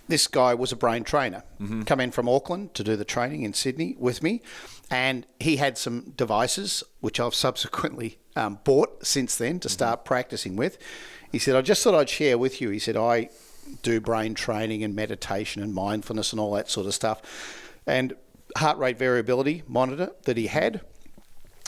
this guy was a brain trainer, come in from Auckland to do the training in Sydney with me, and he had some devices which I've subsequently bought since then to start practicing with. He said, I just thought I'd share with you. He said, I do brain training and meditation and mindfulness and all that sort of stuff. And heart rate variability monitor that he had,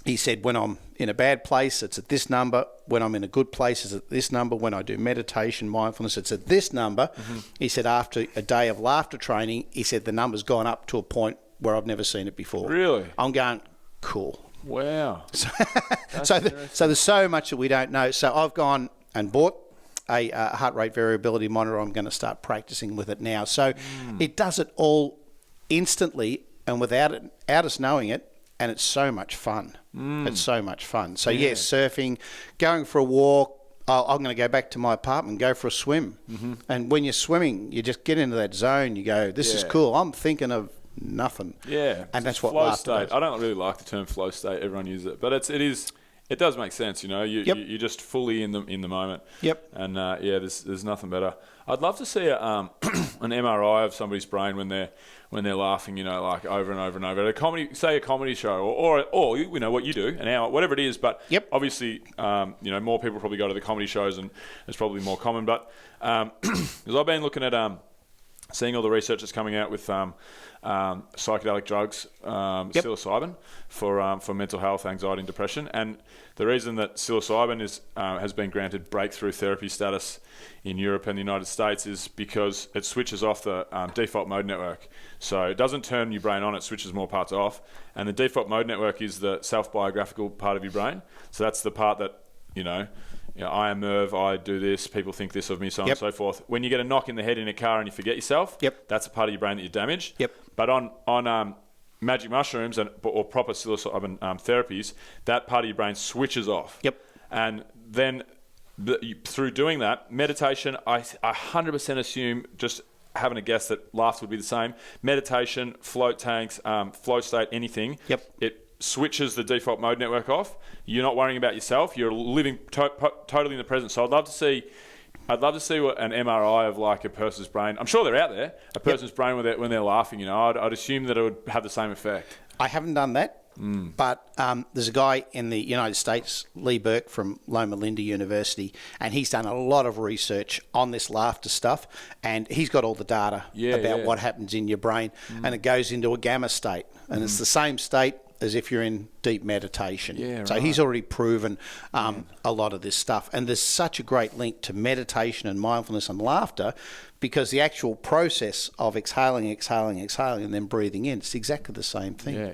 he said, when I'm in a bad place, it's at this number. When I'm in a good place, it's at this number. When I do meditation, mindfulness, it's at this number. He said, after a day of laughter training, he said, the number's gone up to a point where I've never seen it before. Really? I'm going, cool. Wow. So there's so much that we don't know. So I've gone and bought a heart rate variability monitor. I'm going to start practicing with it now. So it does it all instantly and without us knowing it. And it's so much fun. It's so much fun. So, yeah, surfing, going for a walk. I'm going to go back to my apartment and go for a swim. And when you're swimming, you just get into that zone. You go, this is cool. I'm thinking of nothing. Yeah. And that's what flow state. I don't really like the term flow state. Everyone uses it. But it does make sense, you know. You're just fully in the moment. Yep. And, there's nothing better. I'd love to see an MRI of somebody's brain when they're laughing, you know, like over and over and over. At a comedy show, or you know what you do, an hour, whatever it is. But obviously, you know, more people probably go to the comedy shows, and it's probably more common. But because I've been looking at seeing all the research that's coming out with psychedelic drugs, psilocybin for mental health, anxiety, and depression, and the reason that psilocybin has been granted breakthrough therapy status in Europe and the United States is because it switches off the default mode network. So it doesn't turn your brain on, it switches more parts off. And the default mode network is the self-biographical part of your brain. So that's the part that, you know, I am Merv, I do this, people think this of me, so on and so forth. When you get a knock in the head in a car and you forget yourself, that's a part of your brain that you damaged. But on magic mushrooms or proper psilocybin therapies, that part of your brain switches off. And then through doing that, meditation, I 100% assume, just having a guess that laughs would be the same, meditation, float tanks, flow state, anything, it switches the default mode network off. You're not worrying about yourself. You're living totally in the present. So I'd love to see what an MRI of like a person's brain. I'm sure they're out there. A person's brain when they're laughing. You know, I'd assume that it would have the same effect. I haven't done that. But there's a guy in the United States, Lee Burke from Loma Linda University, and he's done a lot of research on this laughter stuff, and he's got all the data about what happens in your brain, and it goes into a gamma state, and it's the same state as if you're in deep meditation. So he's already proven a lot of this stuff, and there's such a great link to meditation and mindfulness and laughter, because the actual process of exhaling, and then breathing in, it's exactly the same thing.